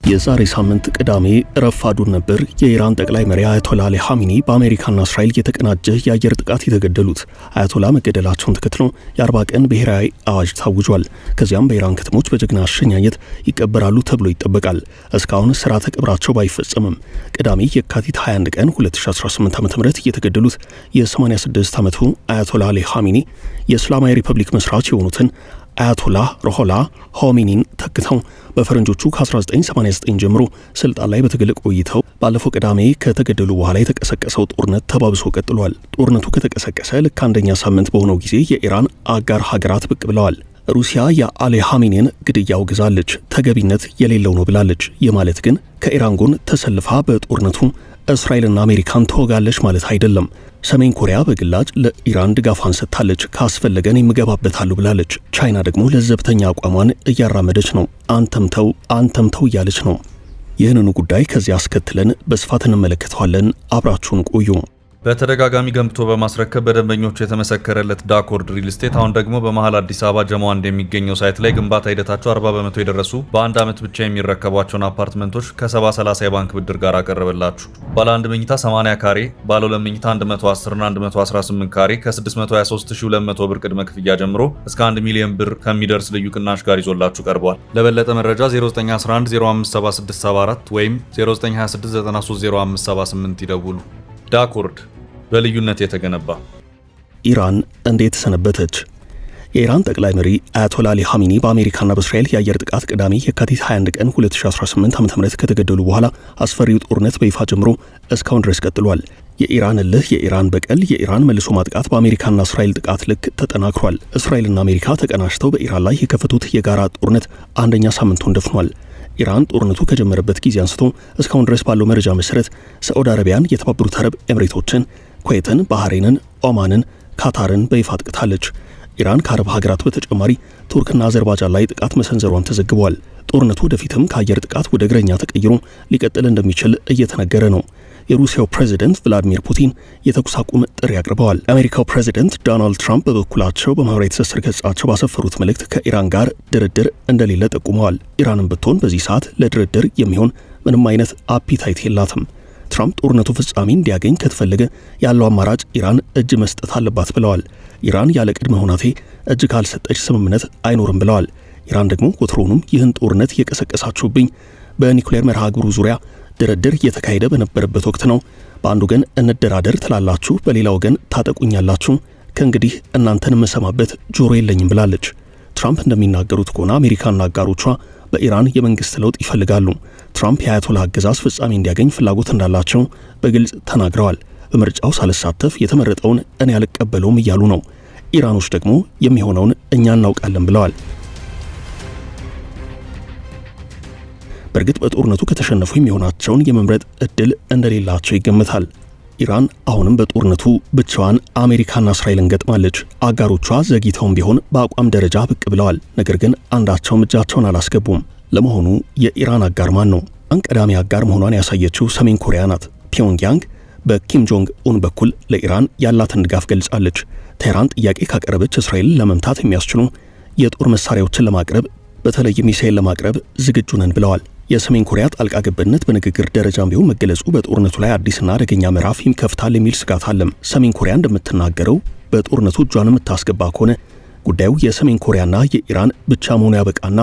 የዛሬ ሳምንት ቅዳሜ ረፋዱን ነበር የኢራን ጠቅላይ መሪ አያቶላ አሊ ኻሜኒ በአሜሪካና እስራኤል የተቀናጀ የአየር ጥቃት የተገደሉት። አያቶላ መገደላቸውን ተከትሎ የ40 ቀን ብሔራዊ አዋጅ ታውጇል። ከዚያም በኢራን ከተሞች በጀግና አሸኛኘት ይቀበራሉ ተብሎ ይጠበቃል። እስካሁን ስርዓተ ቀብራቸው ባይፈጸምም ቅዳሜ የካቲት 21 ቀን 2018 ዓ.ም የተገደሉት የ86 ዓመቱ አያቶላ አሊ ኻሜኒ የእስላማዊ ሪፐብሊክ መስራች የሆኑትን አያቶላህ ሩሆላ ኻሜኒን ተክተው በፈረንጆቹ ከ1989 ጀምሮ ስልጣን ላይ በትግል ቆይተው ባለፈው ቅዳሜ ከተገደሉ በኋላ የተቀሰቀሰው ጦርነት ተባብሶ ቀጥሏል። ጦርነቱ ከተቀሰቀሰ ልክ አንደኛ ሳምንት በሆነው ጊዜ የኢራን አጋር ሀገራት ብቅ ብለዋል። ሩሲያ የአሊ ኻሜኒን ግድያ አውግዛለች፣ ተገቢነት የሌለው ነው ብላለች። የማለት ግን ከኢራን ጎን ተሰልፋ በጦርነቱ እስራኤልና አሜሪካን ተወጋለች ማለት አይደለም። ሰሜን ኮሪያ በግላጭ ለኢራን ድጋፏን ሰጥታለች፣ ካስፈለገን የምገባበታሉ ብላለች። ቻይና ደግሞ ለዘብተኛ አቋሟን እያራመደች ነው፣ አንተምተው እያለች ነው። ይህንኑ ጉዳይ ከዚያ አስከትለን በስፋት እንመለከተዋለን። አብራችሁን ቆዩ። በተደጋጋሚ ገንብቶ በማስረከብ በደንበኞቹ የተመሰከረለት ዳኮርድ ሪል ስቴት አሁን ደግሞ በመሃል አዲስ አበባ ጀሞ አንድ የሚገኘው ሳይት ላይ ግንባታ ሂደታቸው 40 በመቶ የደረሱ በአንድ ዓመት ብቻ የሚረከቧቸውን አፓርትመንቶች ከ70/30 የባንክ ብድር ጋር አቀረበላችሁ። ባለ 1 መኝታ 80 ካሬ፣ ባለ 2 መኝታ 110 እና 118 ካሬ ከ623200 ብር ቅድመ ክፍያ ጀምሮ እስከ 1 ሚሊዮን ብር ከሚደርስ ልዩ ቅናሽ ጋር ይዞላችሁ ቀርቧል። ለበለጠ መረጃ 0911057674 ወይም 0926930578 ይደውሉ። ዳኮርድ በልዩነት የተገነባ። ኢራን እንዴት ሰነበተች? የኢራን ጠቅላይ መሪ አያቶላ አሊ ኻሜኒ በአሜሪካና በእስራኤል የአየር ጥቃት ቅዳሜ የካቲት 21 ቀን 2018 ዓ.ም ከተገደሉ በኋላ አስፈሪው ጦርነት በይፋ ጀምሮ እስካሁን ድረስ ቀጥሏል። የኢራን እልህ፣ የኢራን በቀል፣ የኢራን መልሶ ማጥቃት በአሜሪካና እስራኤል ጥቃት ልክ ተጠናክሯል። እስራኤልና አሜሪካ ተቀናጅተው በኢራን ላይ የከፈቱት የጋራ ጦርነት አንደኛ ሳምንቱን ደፍኗል። ኢራን ጦርነቱ ከጀመረበት ጊዜ አንስቶ እስካሁን ድረስ ባለው መረጃ መሰረት ሳዑዲ አረቢያን፣ የተባበሩት አረብ ኤምሬቶችን፣ ኩዌትን፣ ባህሬንን፣ ኦማንን፣ ካታርን በይፋ አጥቅታለች። ኢራን ከአረብ ሀገራት በተጨማሪ ቱርክና አዘርባጃን ላይ ጥቃት መሰንዘሯን ተዘግቧል። ጦርነቱ ወደፊትም ከአየር ጥቃት ወደ እግረኛ ተቀይሮ ሊቀጥል እንደሚችል እየተነገረ ነው። የሩሲያው ፕሬዝደንት ቭላዲሚር ፑቲን የተኩስ አቁም ጥሪ አቅርበዋል። የአሜሪካው ፕሬዝደንት ዶናልድ ትራምፕ በበኩላቸው በማህበራዊ ትስስር ገጻቸው ባሰፈሩት መልእክት ከኢራን ጋር ድርድር እንደሌለ ጠቁመዋል። ኢራንም ብትሆን በዚህ ሰዓት ለድርድር የሚሆን ምንም አይነት አፒታይት የላትም። ትራምፕ ጦርነቱ ፍጻሜ እንዲያገኝ ከተፈለገ ያለው አማራጭ ኢራን እጅ መስጠት አለባት ብለዋል። ኢራን ያለ ቅድመ ሁናቴ እጅ ካልሰጠች ስምምነት አይኖርም ብለዋል። ኢራን ደግሞ ወትሮውንም ይህን ጦርነት የቀሰቀሳችሁብኝ በኒውክሌር መርሃ ግብሩ ዙሪያ ድርድር እየተካሄደ በነበረበት ወቅት ነው። በአንድ ወገን እንደራደር ትላላችሁ፣ በሌላ ወገን ታጠቁኛላችሁ። ከእንግዲህ እናንተን መሰማበት ጆሮ የለኝም ብላለች። ትራምፕ እንደሚናገሩት ከሆነ አሜሪካና አጋሮቿ በኢራን የመንግስት ለውጥ ይፈልጋሉ። ትራምፕ የአያቶላ አገዛዝ ፍጻሜ እንዲያገኝ ፍላጎት እንዳላቸው በግልጽ ተናግረዋል። በምርጫው ሳልሳተፍ የተመረጠውን እኔ አልቀበለውም እያሉ ነው። ኢራኖች ደግሞ የሚሆነውን እኛ እናውቃለን ብለዋል። በእርግጥ በጦርነቱ ከተሸነፉ የሚሆናቸውን የመምረጥ እድል እንደሌላቸው ይገመታል። ኢራን አሁንም በጦርነቱ ብቻዋን አሜሪካና እስራኤልን ገጥማለች። አጋሮቿ ዘግይተውም ቢሆን በአቋም ደረጃ ብቅ ብለዋል። ነገር ግን አንዳቸውም እጃቸውን አላስገቡም። ለመሆኑ የኢራን አጋር ማን ነው? ቀዳሚ አጋር መሆኗን ያሳየችው ሰሜን ኮሪያ ናት። ፒዮንግያንግ በኪም ጆንግ ኡን በኩል ለኢራን ያላትን ድጋፍ ገልጻለች። ቴህራን ጥያቄ ካቀረበች እስራኤልን ለመምታት የሚያስችሉ የጦር መሳሪያዎችን ለማቅረብ በተለይ ሚሳኤል ለማቅረብ ዝግጁ ነን ብለዋል። የሰሜን ኮሪያ ጣልቃ ገብነት በንግግር ደረጃም ቢሆን መገለጹ በጦርነቱ ላይ አዲስና አደገኛ ምዕራፍ ይከፍታል የሚል ስጋት አለም። ሰሜን ኮሪያ እንደምትናገረው በጦርነቱ እጇን የምታስገባ ከሆነ ጉዳዩ የሰሜን ኮሪያና የኢራን ብቻ መሆኑ ያበቃና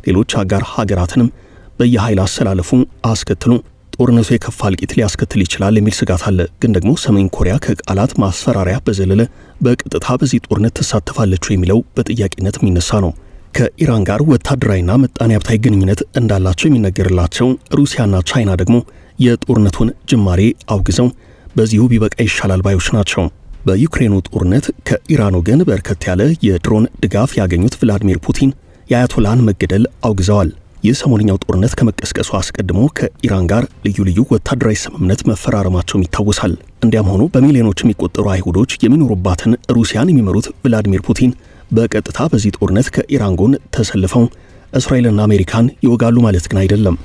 ሌሎች አጋር ሀገራትንም በየኃይል አሰላለፉ አስከትሎ ጦርነቱ የከፋ እልቂት ሊያስከትል ይችላል የሚል ስጋት አለ። ግን ደግሞ ሰሜን ኮሪያ ከቃላት ማስፈራሪያ በዘለለ በቀጥታ በዚህ ጦርነት ትሳተፋለች የሚለው በጥያቄነት የሚነሳ ነው። ከኢራን ጋር ወታደራዊና ምጣኔ ሀብታዊ ግንኙነት እንዳላቸው የሚነገርላቸው ሩሲያና ቻይና ደግሞ የጦርነቱን ጅማሬ አውግዘው በዚሁ ቢበቃ ይሻላል ባዮች ናቸው። በዩክሬኑ ጦርነት ከኢራን ወገን በርከት ያለ የድሮን ድጋፍ ያገኙት ቭላዲሚር ፑቲን የአያቶላን መገደል አውግዘዋል። ይህ ሰሞንኛው ጦርነት ከመቀስቀሱ አስቀድሞ ከኢራን ጋር ልዩ ልዩ ወታደራዊ ስምምነት መፈራረማቸውም ይታወሳል። እንዲያም ሆኖ በሚሊዮኖች የሚቆጠሩ አይሁዶች የሚኖሩባትን ሩሲያን የሚመሩት ቭላዲሚር ፑቲን በቀጥታ በዚህ ጦርነት ከኢራን ጎን ተሰልፈው እስራኤልና አሜሪካን ይወጋሉ ማለት ግን አይደለም።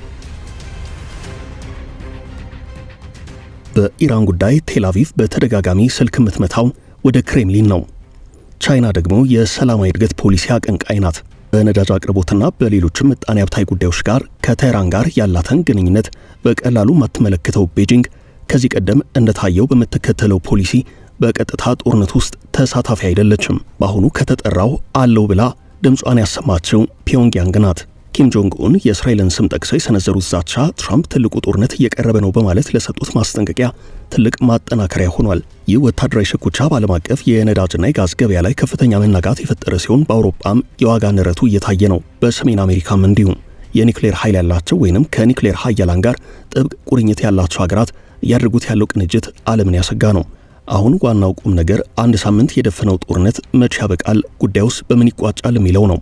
በኢራን ጉዳይ ቴል አቪቭ በተደጋጋሚ ስልክ የምትመታው ወደ ክሬምሊን ነው። ቻይና ደግሞ የሰላማዊ እድገት ፖሊሲ አቀንቃኝ ናት። በነዳጅ አቅርቦትና በሌሎችም ምጣኔ ሀብታዊ ጉዳዮች ጋር ከቴህራን ጋር ያላትን ግንኙነት በቀላሉ የማትመለከተው ቤጂንግ ከዚህ ቀደም እንደታየው በምትከተለው ፖሊሲ በቀጥታ ጦርነት ውስጥ ተሳታፊ አይደለችም። በአሁኑ ከተጠራው አለው ብላ ድምጿን ያሰማችው ፒዮንግያንግ ናት። ኪም ጆንግ ኡን የእስራኤልን ስም ጠቅሰው የሰነዘሩት ዛቻ ትራምፕ ትልቁ ጦርነት እየቀረበ ነው በማለት ለሰጡት ማስጠንቀቂያ ትልቅ ማጠናከሪያ ሆኗል። ይህ ወታደራዊ ሽኩቻ በዓለም አቀፍ የነዳጅና የጋዝ ገበያ ላይ ከፍተኛ መናጋት የፈጠረ ሲሆን በአውሮፓም የዋጋ ንረቱ እየታየ ነው። በሰሜን አሜሪካም እንዲሁም የኒውክሌር ኃይል ያላቸው ወይንም ከኒውክሌር ኃያላን ጋር ጥብቅ ቁርኝት ያላቸው ሀገራት እያደረጉት ያለው ቅንጅት ዓለምን ያሰጋ ነው። አሁን ዋናው ቁም ነገር አንድ ሳምንት የደፈነው ጦርነት መቼ ያበቃል፣ ጉዳዩስ በምን ይቋጫል የሚለው ነው።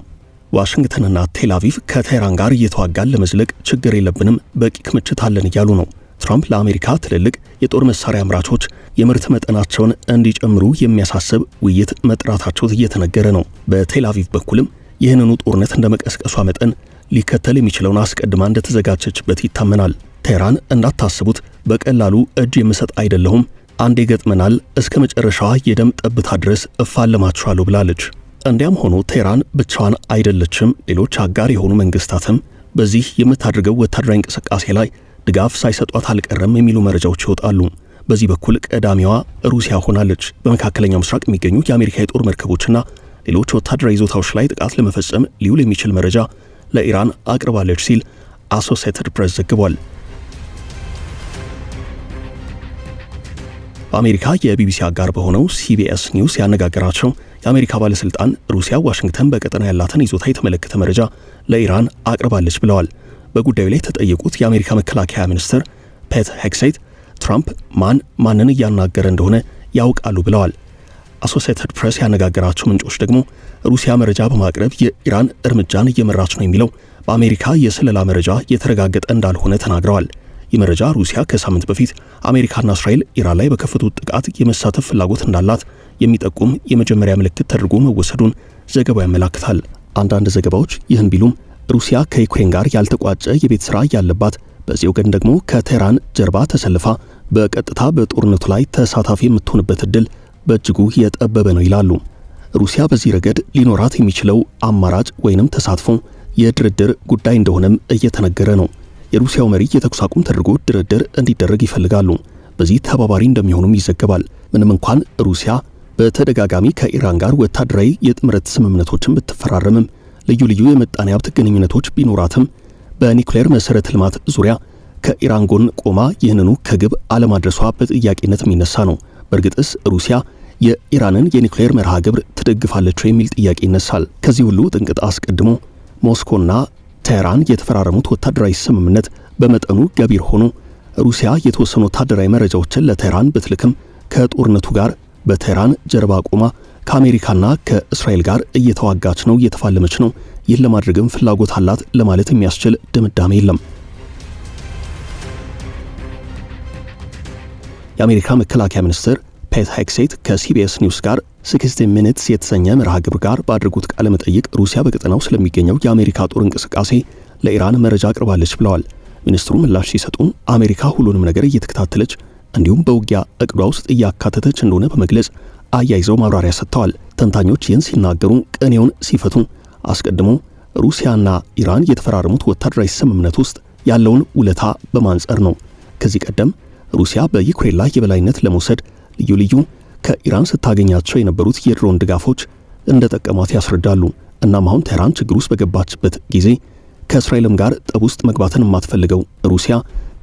ዋሽንግተንና ቴል አቪቭ ከቴህራን ጋር እየተዋጋን ለመዝለቅ ችግር የለብንም፣ በቂ ክምችት አለን እያሉ ነው። ትራምፕ ለአሜሪካ ትልልቅ የጦር መሳሪያ አምራቾች የምርት መጠናቸውን እንዲጨምሩ የሚያሳስብ ውይይት መጥራታቸው እየተነገረ ነው። በቴል አቪቭ በኩልም ይህንኑ ጦርነት እንደ መቀስቀሷ መጠን ሊከተል የሚችለውን አስቀድማ እንደተዘጋጀችበት ይታመናል። ቴህራን እንዳታስቡት በቀላሉ እጅ የምሰጥ አይደለሁም፣ አንዴ ገጥመናል፣ እስከ መጨረሻዋ የደም ጠብታ ድረስ እፋለማችኋለሁ ብላለች። እንዲያም ሆኖ ቴህራን ብቻዋን አይደለችም። ሌሎች አጋር የሆኑ መንግስታትም በዚህ የምታደርገው ወታደራዊ እንቅስቃሴ ላይ ድጋፍ ሳይሰጧት አልቀረም የሚሉ መረጃዎች ይወጣሉ። በዚህ በኩል ቀዳሚዋ ሩሲያ ሆናለች። በመካከለኛው ምስራቅ የሚገኙ የአሜሪካ የጦር መርከቦችና ሌሎች ወታደራዊ ይዞታዎች ላይ ጥቃት ለመፈጸም ሊውል የሚችል መረጃ ለኢራን አቅርባለች ሲል አሶሲኤትድ ፕሬስ ዘግቧል። በአሜሪካ የቢቢሲ አጋር በሆነው ሲቢኤስ ኒውስ ያነጋገራቸው የአሜሪካ ባለስልጣን ሩሲያ ዋሽንግተን በቀጠና ያላትን ይዞታ የተመለከተ መረጃ ለኢራን አቅርባለች ብለዋል። በጉዳዩ ላይ የተጠየቁት የአሜሪካ መከላከያ ሚኒስትር ፔት ሄግሴት ትራምፕ ማንን እያናገረ እንደሆነ ያውቃሉ ብለዋል። አሶሲኤትድ ፕሬስ ያነጋገራቸው ምንጮች ደግሞ ሩሲያ መረጃ በማቅረብ የኢራን እርምጃን እየመራች ነው የሚለው በአሜሪካ የስለላ መረጃ የተረጋገጠ እንዳልሆነ ተናግረዋል። ይህ መረጃ ሩሲያ ከሳምንት በፊት አሜሪካና እስራኤል ኢራን ላይ በከፈቱት ጥቃት የመሳተፍ ፍላጎት እንዳላት የሚጠቁም የመጀመሪያ ምልክት ተደርጎ መወሰዱን ዘገባው ያመላክታል። አንዳንድ ዘገባዎች ይህን ቢሉም ሩሲያ ከዩክሬን ጋር ያልተቋጨ የቤት ሥራ ያለባት፣ በዚህ ወገን ደግሞ ከቴህራን ጀርባ ተሰልፋ በቀጥታ በጦርነቱ ላይ ተሳታፊ የምትሆንበት ዕድል በእጅጉ የጠበበ ነው ይላሉ። ሩሲያ በዚህ ረገድ ሊኖራት የሚችለው አማራጭ ወይንም ተሳትፎ የድርድር ጉዳይ እንደሆነም እየተነገረ ነው። የሩሲያው መሪ የተኩስ አቁም ተደርጎ ድርድር እንዲደረግ ይፈልጋሉ። በዚህ ተባባሪ እንደሚሆኑም ይዘገባል። ምንም እንኳን ሩሲያ በተደጋጋሚ ከኢራን ጋር ወታደራዊ የጥምረት ስምምነቶችን ብትፈራረምም ልዩ ልዩ የምጣኔ ሀብት ግንኙነቶች ቢኖራትም በኒውክሌር መሰረተ ልማት ዙሪያ ከኢራን ጎን ቆማ ይህንኑ ከግብ አለማድረሷ በጥያቄነት የሚነሳ ነው። በእርግጥስ ሩሲያ የኢራንን የኒውክሌር መርሃ ግብር ትደግፋለች የሚል ጥያቄ ይነሳል። ከዚህ ሁሉ ጥንቅጥ አስቀድሞ ሞስኮና ቴህራን የተፈራረሙት ወታደራዊ ስምምነት በመጠኑ ገቢር ሆኖ ሩሲያ የተወሰኑ ወታደራዊ መረጃዎችን ለቴህራን ብትልክም ከጦርነቱ ጋር በቴህራን ጀርባ ቆማ ከአሜሪካና ከእስራኤል ጋር እየተዋጋች ነው፣ እየተፋለመች ነው። ይህን ለማድረግም ፍላጎት አላት ለማለት የሚያስችል ድምዳሜ የለም። የአሜሪካ መከላከያ ሚኒስትር ፔት ሄግሴት ከሲቢኤስ ኒውስ ጋር 60 ሚኒትስ የተሰኘ መርሃ ግብር ጋር ባደረጉት ቃለ መጠይቅ ሩሲያ በቀጠናው ስለሚገኘው የአሜሪካ ጦር እንቅስቃሴ ለኢራን መረጃ አቅርባለች ብለዋል። ሚኒስትሩ ምላሽ ሲሰጡ አሜሪካ ሁሉንም ነገር እየተከታተለች እንዲሁም በውጊያ እቅዷ ውስጥ እያካተተች እንደሆነ በመግለጽ አያይዘው ማብራሪያ ሰጥተዋል። ተንታኞች ይህን ሲናገሩ ቅኔውን ሲፈቱ አስቀድሞ ሩሲያና ኢራን የተፈራረሙት ወታደራዊ ስምምነት ውስጥ ያለውን ውለታ በማንጸር ነው። ከዚህ ቀደም ሩሲያ በዩክሬን ላይ የበላይነት ለመውሰድ ልዩ ልዩ ከኢራን ስታገኛቸው የነበሩት የድሮን ድጋፎች እንደጠቀሟት ያስረዳሉ። እናም አሁን ቴህራን ችግር ውስጥ በገባችበት ጊዜ ከእስራኤልም ጋር ጠብ ውስጥ መግባትን የማትፈልገው ሩሲያ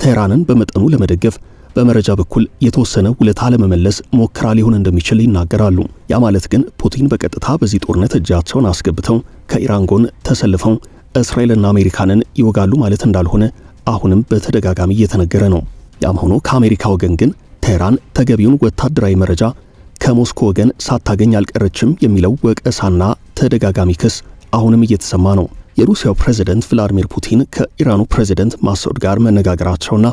ቴህራንን በመጠኑ ለመደገፍ በመረጃ በኩል የተወሰነ ውለታ ለመመለስ ሞክራ ሊሆን እንደሚችል ይናገራሉ። ያ ማለት ግን ፑቲን በቀጥታ በዚህ ጦርነት እጃቸውን አስገብተው ከኢራን ጎን ተሰልፈው እስራኤልና አሜሪካንን ይወጋሉ ማለት እንዳልሆነ አሁንም በተደጋጋሚ እየተነገረ ነው። ያም ሆኖ ከአሜሪካ ወገን ግን ቴህራን ተገቢውን ወታደራዊ መረጃ ከሞስኮ ወገን ሳታገኝ አልቀረችም የሚለው ወቀሳና ተደጋጋሚ ክስ አሁንም እየተሰማ ነው። የሩሲያው ፕሬዝዳንት ቭላዲሚር ፑቲን ከኢራኑ ፕሬዝዳንት ማሱድ ጋር መነጋገራቸውና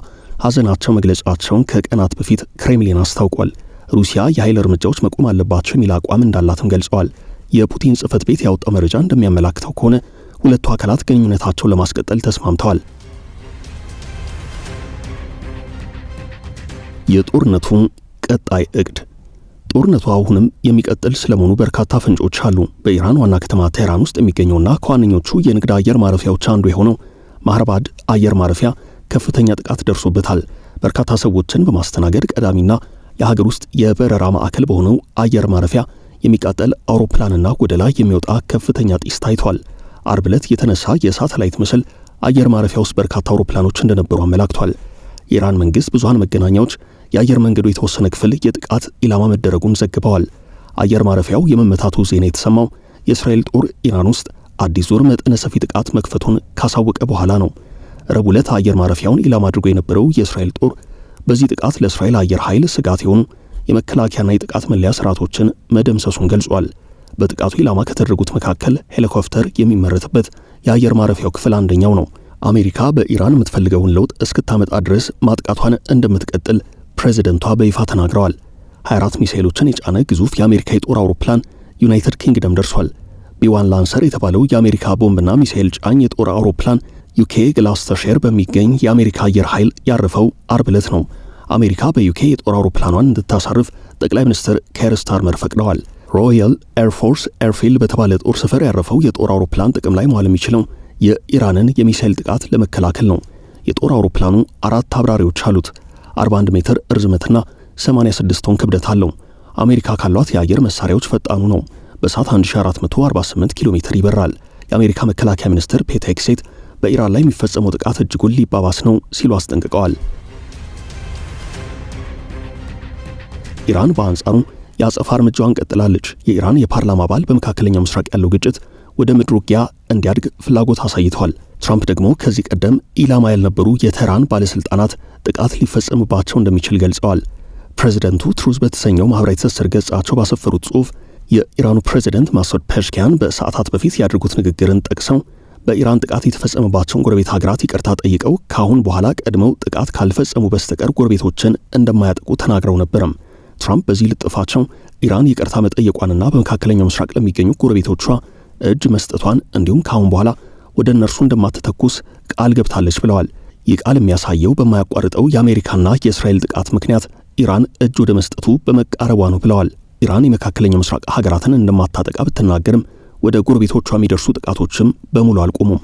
ሐዘናቸው መግለጻቸውን ከቀናት በፊት ክሬምሊን አስታውቋል። ሩሲያ የኃይል እርምጃዎች መቆም አለባቸው የሚል አቋም እንዳላትም ገልጸዋል። የፑቲን ጽሕፈት ቤት ያወጣው መረጃ እንደሚያመላክተው ከሆነ ሁለቱ አካላት ግንኙነታቸውን ለማስቀጠል ተስማምተዋል። የጦርነቱ ቀጣይ እቅድ ጦርነቱ አሁንም የሚቀጥል ስለመሆኑ በርካታ ፍንጮች አሉ። በኢራን ዋና ከተማ ቴህራን ውስጥ የሚገኘውና ከዋነኞቹ የንግድ አየር ማረፊያዎች አንዱ የሆነው ማህረባድ አየር ማረፊያ ከፍተኛ ጥቃት ደርሶበታል። በርካታ ሰዎችን በማስተናገድ ቀዳሚና የሀገር ውስጥ የበረራ ማዕከል በሆነው አየር ማረፊያ የሚቃጠል አውሮፕላንና ወደ ላይ የሚወጣ ከፍተኛ ጢስ ታይቷል። አርብ ዕለት የተነሳ የሳተላይት ምስል አየር ማረፊያ ውስጥ በርካታ አውሮፕላኖች እንደነበሩ አመላክቷል። የኢራን መንግስት ብዙሃን መገናኛዎች የአየር መንገዱ የተወሰነ ክፍል የጥቃት ኢላማ መደረጉን ዘግበዋል። አየር ማረፊያው የመመታቱ ዜና የተሰማው የእስራኤል ጦር ኢራን ውስጥ አዲስ ዙር መጠነ ሰፊ ጥቃት መክፈቱን ካሳወቀ በኋላ ነው። ረቡዕ ዕለት አየር ማረፊያውን ኢላማ አድርጎ የነበረው የእስራኤል ጦር በዚህ ጥቃት ለእስራኤል አየር ኃይል ስጋት የሆኑ የመከላከያና የጥቃት መለያ ስርዓቶችን መደምሰሱን ገልጿል። በጥቃቱ ኢላማ ከተደረጉት መካከል ሄሊኮፕተር የሚመረትበት የአየር ማረፊያው ክፍል አንደኛው ነው። አሜሪካ በኢራን የምትፈልገውን ለውጥ እስክታመጣ ድረስ ማጥቃቷን እንደምትቀጥል ፕሬዝደንቷ በይፋ ተናግረዋል። 24 ሚሳኤሎችን የጫነ ግዙፍ የአሜሪካ የጦር አውሮፕላን ዩናይትድ ኪንግደም ደርሷል። ቢ1 ላንሰር የተባለው የአሜሪካ ቦምብና ሚሳኤል ጫኝ የጦር አውሮፕላን ዩኬ ግላስተርሼር በሚገኝ የአሜሪካ አየር ኃይል ያረፈው አርብ ዕለት ነው። አሜሪካ በዩኬ የጦር አውሮፕላኗን እንድታሳርፍ ጠቅላይ ሚኒስትር ኬር ስታርመር ፈቅደዋል። ሮያል ኤርፎርስ ኤርፊልድ በተባለ ጦር ሰፈር ያረፈው የጦር አውሮፕላን ጥቅም ላይ መዋል የሚችለው የኢራንን የሚሳኤል ጥቃት ለመከላከል ነው። የጦር አውሮፕላኑ 4 አብራሪዎች አሉት። 41 ሜትር ርዝመትና 86 ቶን ክብደት አለው። አሜሪካ ካሏት የአየር መሳሪያዎች ፈጣኑ ነው። በሰዓት 1448 ኪሎ ሜትር ይበራል። የአሜሪካ መከላከያ ሚኒስትር ፔት ሄግሴት በኢራን ላይ የሚፈጸመው ጥቃት እጅጉን ሊባባስ ነው ሲሉ አስጠንቅቀዋል። ኢራን በአንጻሩ የአጸፋ እርምጃዋን ቀጥላለች። የኢራን የፓርላማ አባል በመካከለኛው ምስራቅ ያለው ግጭት ወደ ምድር ውጊያ እንዲያድግ ፍላጎት አሳይተዋል። ትራምፕ ደግሞ ከዚህ ቀደም ኢላማ ያልነበሩ የቴህራን ባለስልጣናት ጥቃት ሊፈጸምባቸው እንደሚችል ገልጸዋል። ፕሬዚደንቱ ትሩዝ በተሰኘው ማህበራዊ ትስስር ገጻቸው ባሰፈሩት ጽሑፍ የኢራኑ ፕሬዚደንት ማሱድ ፔሽኪያን በሰዓታት በፊት ያደረጉት ንግግርን ጠቅሰው በኢራን ጥቃት የተፈጸመባቸውን ጎረቤት ሀገራት ይቅርታ ጠይቀው ካሁን በኋላ ቀድመው ጥቃት ካልፈጸሙ በስተቀር ጎረቤቶችን እንደማያጠቁ ተናግረው ነበርም። ትራምፕ በዚህ ልጥፋቸው ኢራን ይቅርታ መጠየቋንና በመካከለኛው ምስራቅ ለሚገኙ ጎረቤቶቿ እጅ መስጠቷን እንዲሁም ካሁን በኋላ ወደ እነርሱ እንደማትተኩስ ቃል ገብታለች ብለዋል። ይህ ቃል የሚያሳየው በማያቋርጠው የአሜሪካና የእስራኤል ጥቃት ምክንያት ኢራን እጅ ወደ መስጠቱ በመቃረቧ ነው ብለዋል። ኢራን የመካከለኛው ምስራቅ ሀገራትን እንደማታጠቃ ብትናገርም ወደ ጎረቤቶቿ የሚደርሱ ጥቃቶችም በሙሉ አልቆሙም።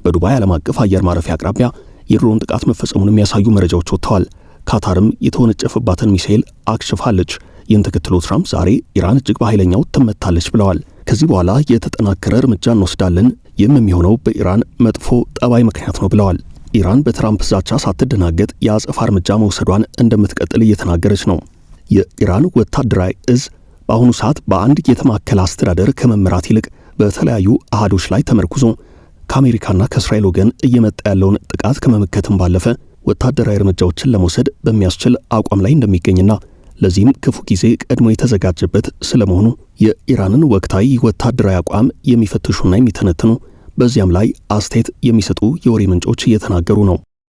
በዱባይ ዓለም አቀፍ አየር ማረፊያ አቅራቢያ የድሮን ጥቃት መፈጸሙን የሚያሳዩ መረጃዎች ወጥተዋል። ካታርም የተወነጨፈባትን ሚሳኤል አክሽፋለች። ይህን ተከትሎ ትራምፕ ዛሬ ኢራን እጅግ በኃይለኛው ትመታለች ብለዋል። ከዚህ በኋላ የተጠናከረ እርምጃ እንወስዳለን፣ ይህም የሚሆነው በኢራን መጥፎ ጠባይ ምክንያት ነው ብለዋል። ኢራን በትራምፕ ዛቻ ሳትደናገጥ የአጸፋ እርምጃ መውሰዷን እንደምትቀጥል እየተናገረች ነው። የኢራን ወታደራዊ እዝ በአሁኑ ሰዓት በአንድ የተማከለ አስተዳደር ከመመራት ይልቅ በተለያዩ አሃዶች ላይ ተመርኩዞ ከአሜሪካና ከእስራኤል ወገን እየመጣ ያለውን ጥቃት ከመመከትም ባለፈ ወታደራዊ እርምጃዎችን ለመውሰድ በሚያስችል አቋም ላይ እንደሚገኝና ለዚህም ክፉ ጊዜ ቀድሞ የተዘጋጀበት ስለመሆኑ የኢራንን ወቅታዊ ወታደራዊ አቋም የሚፈትሹና የሚተነትኑ በዚያም ላይ አስተያየት የሚሰጡ የወሬ ምንጮች እየተናገሩ ነው።